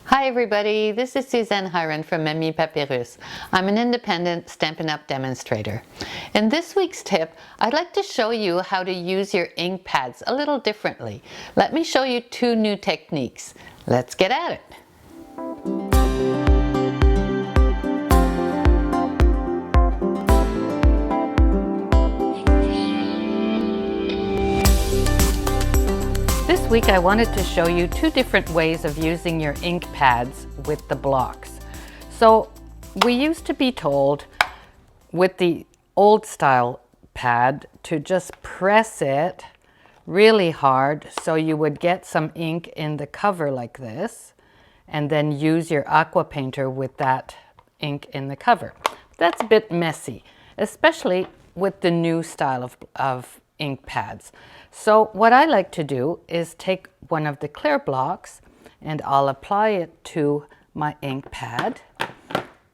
Hi everybody, this is Suzanne Hiron from Memmi Papyrus. I'm an independent Stampin' Up! Demonstrator. In this week's tip, I'd like to show you how to use your ink pads a little differently. Let me show you two new techniques. Let's get at it. This week I wanted to show you two different ways of using your ink pads with the blocks. So we used to be told with the old style pad to just press it really hard so you would get some ink in the cover like this, and then use your aqua painter with that ink in the cover. That's a bit messy, especially with the new style of ink pads. So what I like to do is take one of the clear blocks and I'll apply it to my ink pad.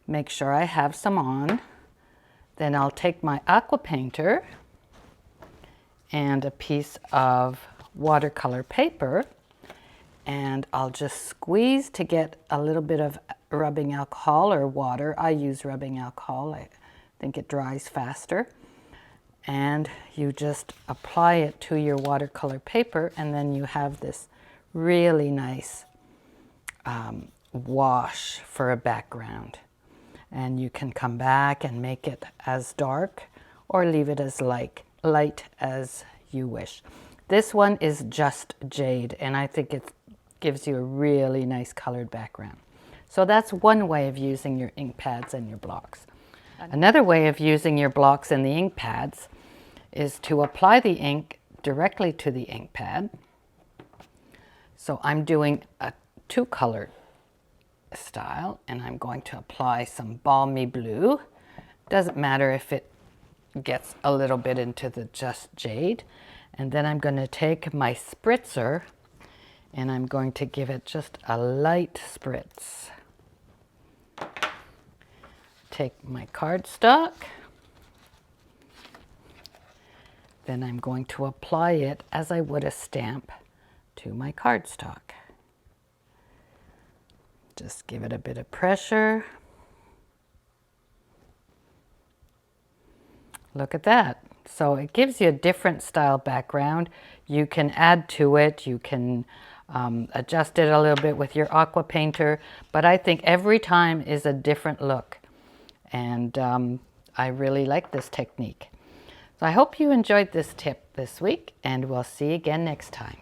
Make sure I have some on. Then I'll take my aqua painter and a piece of watercolor paper, and I'll just squeeze to get a little bit of rubbing alcohol or water. I use rubbing alcohol. I think it dries faster. And you just apply it to your watercolor paper, and then you have this really nice wash for a background. And you can come back and make it as dark or leave it as light as you wish. This one is just jade, and I think it gives you a really nice colored background. So that's one way of using your ink pads and your blocks. Another way of using your blocks and the ink pads is to apply the ink directly to the ink pad. So I'm doing a two-color style, and I'm going to apply some balmy blue. Doesn't matter if it gets a little bit into the just jade. And then I'm going to take my spritzer and I'm going to give it just a light spritz. Take my cardstock. Then I'm going to apply it as I would a stamp to my cardstock. Just give it a bit of pressure. Look at that. So it gives you a different style background. You can add to it. You can adjust it a little bit with your aqua painter. But I think every time is a different look. And I really like this technique. So I hope you enjoyed this tip this week, and we'll see you again next time.